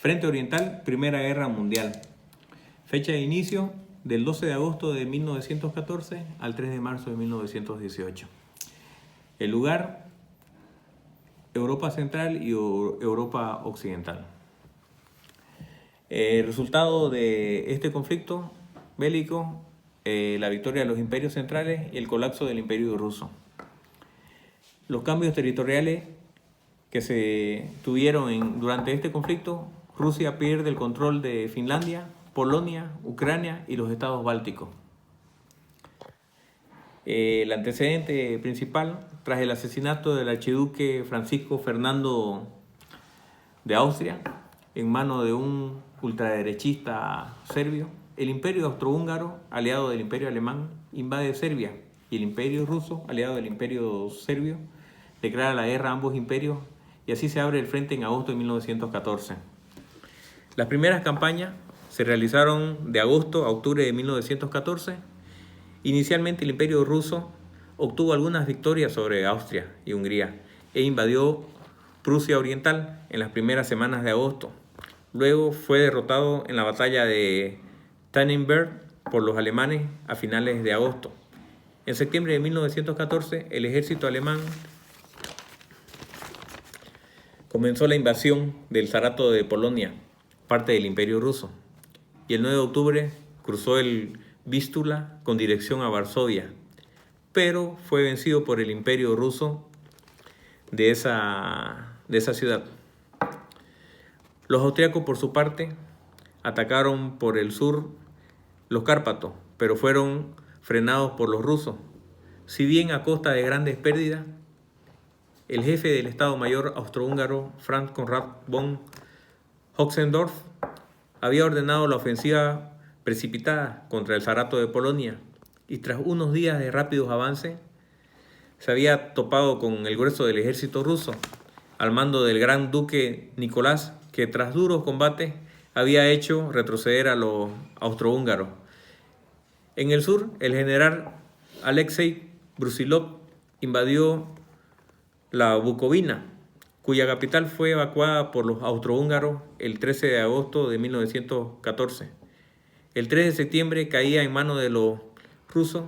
Frente Oriental, Primera Guerra Mundial. Fecha de inicio del 12 de agosto de 1914 al 3 de marzo de 1918. El lugar, Europa Central y Europa Occidental. El resultado de este conflicto bélico, la victoria de los imperios centrales y el colapso del imperio ruso. Los cambios territoriales que se tuvieron durante este conflicto: Rusia pierde el control de Finlandia, Polonia, Ucrania y los estados bálticos. El antecedente principal, tras el asesinato del archiduque Francisco Fernando de Austria en manos de un ultraderechista serbio, el imperio austrohúngaro, aliado del imperio alemán, invade Serbia, y el imperio ruso, aliado del imperio serbio, declara la guerra a ambos imperios, y así se abre el frente en agosto de 1914. Las primeras campañas se realizaron de agosto a octubre de 1914. Inicialmente el imperio ruso obtuvo algunas victorias sobre Austria y Hungría e invadió Prusia Oriental en las primeras semanas de agosto. Luego fue derrotado en la batalla de Tannenberg por los alemanes a finales de agosto. En septiembre de 1914 el ejército alemán comenzó la invasión del Zarato de Polonia, parte del imperio ruso, y el 9 de octubre cruzó el Vístula con dirección a Varsovia, pero fue vencido por el imperio ruso de esa ciudad. Los austriacos, por su parte, atacaron por el sur los Cárpatos, pero fueron frenados por los rusos. Si bien a costa de grandes pérdidas, el jefe del Estado Mayor austrohúngaro, Franz Conrad von Hötzendorf, había ordenado la ofensiva precipitada contra el Zarato de Polonia, y tras unos días de rápidos avances se había topado con el grueso del ejército ruso al mando del gran duque Nicolás, que tras duros combates había hecho retroceder a los austrohúngaros. En el sur, el general Alexei Brusilov invadió la Bucovina, cuya capital fue evacuada por los austrohúngaros el 13 de agosto de 1914. El 3 de septiembre caía en manos de los rusos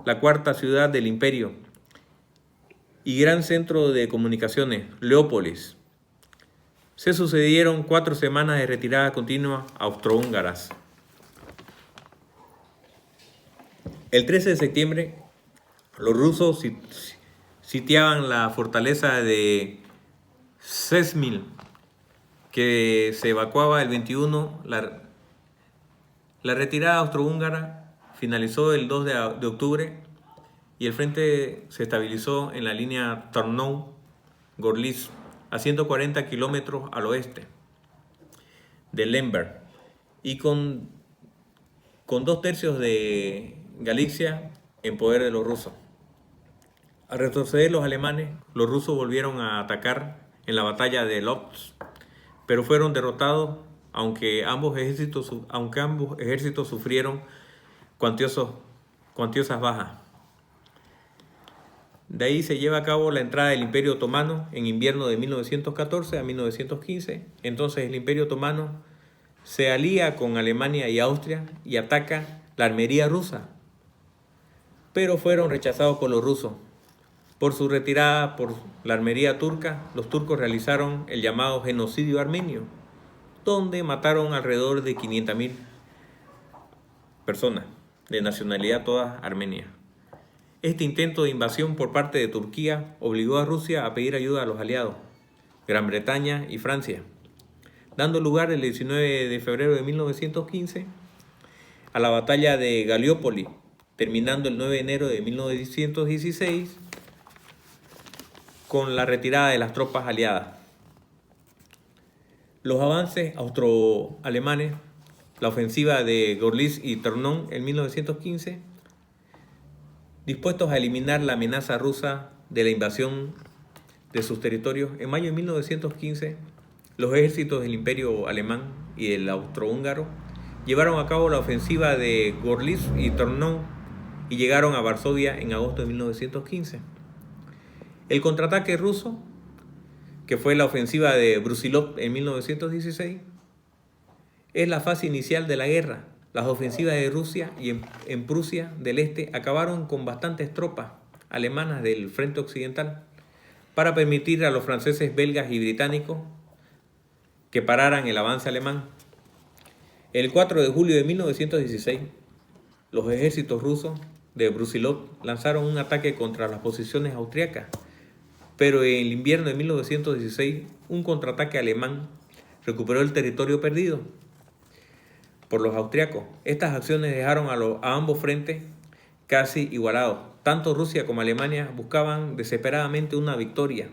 la cuarta ciudad del imperio y gran centro de comunicaciones, Leópolis. Se sucedieron 4 semanas de retirada continua austrohúngaras. El 13 de septiembre, los rusos sitiaban la fortaleza de Przemyśl, que se evacuaba el 21. La retirada austrohúngara finalizó el 2 de octubre y el frente se estabilizó en la línea Tarnow-Gorlice, a 140 kilómetros al oeste de Lemberg, y con 2/3 de Galicia en poder de los rusos. Al retroceder los alemanes, los rusos volvieron a atacar en la batalla de Lodz, pero fueron derrotados, aunque ambos ejércitos sufrieron cuantiosas bajas. De ahí se lleva a cabo la entrada del Imperio Otomano en invierno de 1914 a 1915. Entonces el Imperio Otomano se alía con Alemania y Austria y ataca la armería rusa, pero fueron rechazados por los rusos. Por su retirada por la armería turca, los turcos realizaron el llamado genocidio armenio, donde mataron alrededor de 500.000 personas, de nacionalidad todas armenia. Este intento de invasión por parte de Turquía obligó a Rusia a pedir ayuda a los aliados, Gran Bretaña y Francia, dando lugar el 19 de febrero de 1915 a la batalla de Gallipoli, terminando el 9 de enero de 1916 con la retirada de las tropas aliadas. Los avances austroalemanes, la ofensiva de Gorlice y Tarnow en 1915, dispuestos a eliminar la amenaza rusa de la invasión de sus territorios, en mayo de 1915, los ejércitos del Imperio Alemán y del Austrohúngaro llevaron a cabo la ofensiva de Gorlice y Tarnow y llegaron a Varsovia en agosto de 1915. El contraataque ruso, que fue la ofensiva de Brusilov en 1916, Es la fase inicial de la guerra. Las ofensivas de Rusia y en Prusia del Este acabaron con bastantes tropas alemanas del frente occidental para permitir a los franceses, belgas y británicos que pararan el avance alemán. El 4 de julio de 1916, los ejércitos rusos de Brusilov lanzaron un ataque contra las posiciones austriacas, pero en el invierno de 1916, un contraataque alemán recuperó el territorio perdido por los austriacos. Estas acciones dejaron a ambos frentes casi igualados. Tanto Rusia como Alemania buscaban desesperadamente una victoria.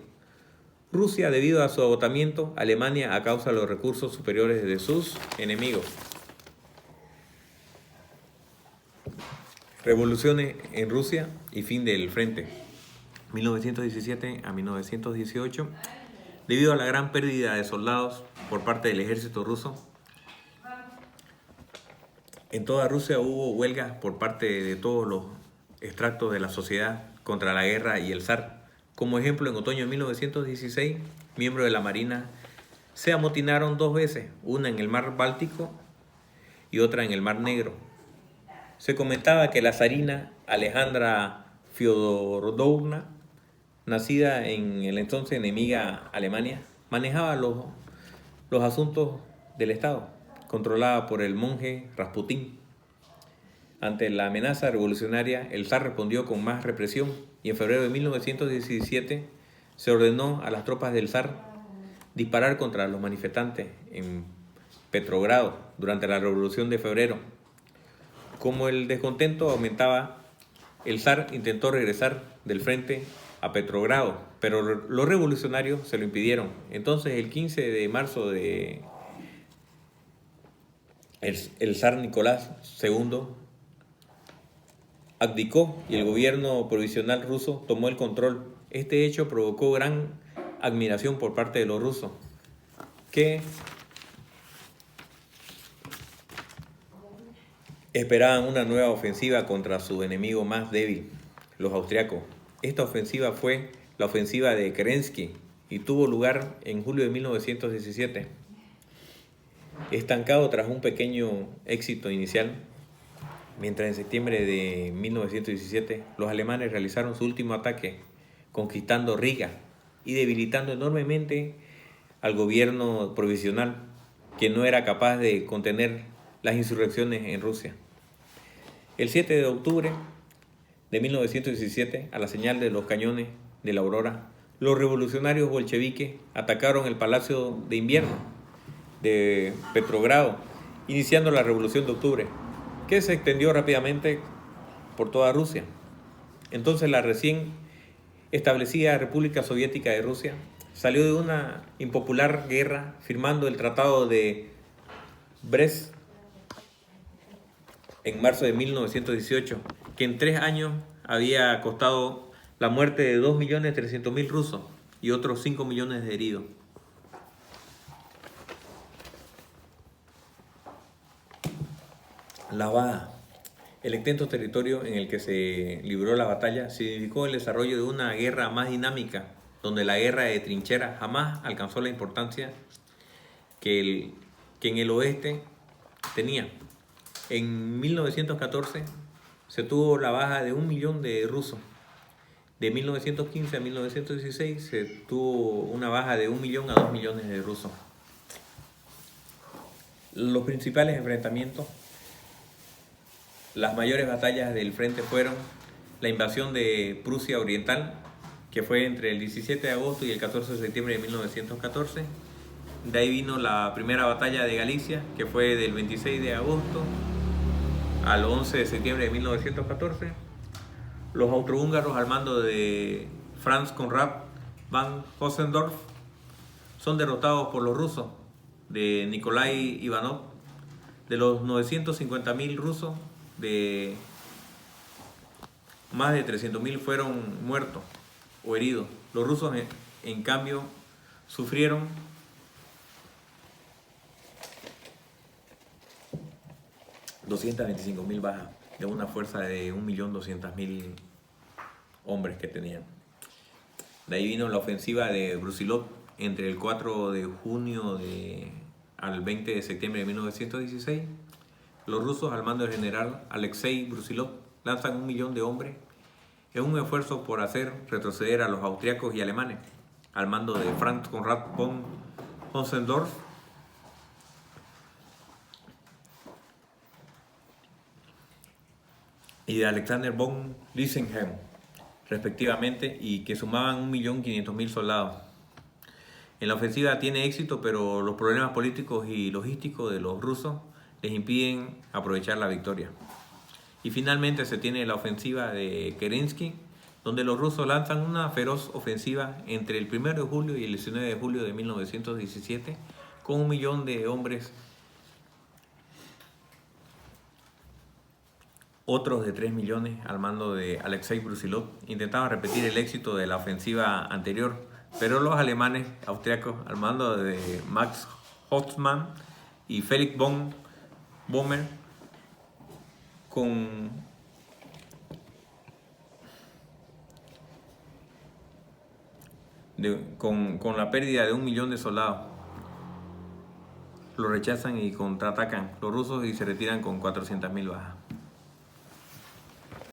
Rusia debido a su agotamiento, Alemania a causa de los recursos superiores de sus enemigos. Revoluciones en Rusia y fin del frente. 1917 a 1918. Debido a la gran pérdida de soldados por parte del ejército ruso, en toda Rusia hubo huelgas por parte de todos los extractos de la sociedad contra la guerra y el zar. Como ejemplo, en otoño de 1916, miembros de la Marina se amotinaron 2 veces, una en el mar Báltico y otra en el mar Negro. Se comentaba que la zarina Alejandra Fyodorovna, nacida en el entonces enemiga Alemania, manejaba los asuntos del Estado, controlada por el monje Rasputín. Ante la amenaza revolucionaria, el zar respondió con más represión y en febrero de 1917 se ordenó a las tropas del zar disparar contra los manifestantes en Petrogrado durante la Revolución de Febrero. Como el descontento aumentaba, el zar intentó regresar del frente a Petrogrado, pero los revolucionarios se lo impidieron. Entonces, el 15 de marzo el zar Nicolás II abdicó y el gobierno provisional ruso tomó el control. Este hecho provocó gran admiración por parte de los rusos, que esperaban una nueva ofensiva contra su enemigo más débil, los austriacos. Esta ofensiva fue la ofensiva de Kerensky y tuvo lugar en julio de 1917. Estancado tras un pequeño éxito inicial, mientras en septiembre de 1917 los alemanes realizaron su último ataque, conquistando Riga y debilitando enormemente al gobierno provisional, que no era capaz de contener las insurrecciones en Rusia. El 7 de octubre de 1917, a la señal de los cañones de la aurora, los revolucionarios bolcheviques atacaron el Palacio de Invierno de Petrogrado, iniciando la Revolución de Octubre, que se extendió rápidamente por toda Rusia. Entonces la recién establecida República Soviética de Rusia salió de una impopular guerra firmando el Tratado de Brest en marzo de 1918, que en 3 años había costado la muerte de 2.300.000 rusos y otros 5 millones de heridos. La baja. El extenso territorio en el que se libró la batalla significó el desarrollo de una guerra más dinámica, donde la guerra de trincheras jamás alcanzó la importancia que en el oeste tenía. En 1914 se tuvo la baja de 1 millón de rusos. De 1915 a 1916 se tuvo una baja de 1 millón a 2 millones de rusos. Los principales enfrentamientos, las mayores batallas del frente fueron la invasión de Prusia Oriental, que fue entre el 17 de agosto y el 14 de septiembre de 1914. De ahí vino la primera batalla de Galicia, que fue del 26 de agosto al 11 de septiembre de 1914. Los austrohúngaros al mando de Franz Conrad von Hötzendorf son derrotados por los rusos de Nikolai Ivanov. De los 950.000 rusos, más de 300.000 fueron muertos o heridos. Los rusos, en cambio, sufrieron 225.000 bajas de una fuerza de 1.200.000 hombres que tenían. De ahí vino la ofensiva de Brusilov entre el 4 de junio de al 20 de septiembre de 1916, los rusos al mando del general Alexei Brusilov lanzan 1 millón de hombres en un esfuerzo por hacer retroceder a los austriacos y alemanes, al mando de Franz Conrad von Hotzendorf y de Alexander von Lisenheld, respectivamente, y que sumaban 1.500.000 soldados. En la ofensiva tiene éxito, pero los problemas políticos y logísticos de los rusos les impiden aprovechar la victoria. Y finalmente se tiene la ofensiva de Kerensky, donde los rusos lanzan una feroz ofensiva entre el 1 de julio y el 19 de julio de 1917 con 1 millón de hombres, otros de 3 millones al mando de Alexei Brusilov. Intentaban repetir el éxito de la ofensiva anterior, pero los alemanes austriacos al mando de Max Hotzmann y Felix von Bommel con la pérdida de 1 millón de soldados, lo rechazan y contraatacan los rusos y se retiran con 400.000 bajas.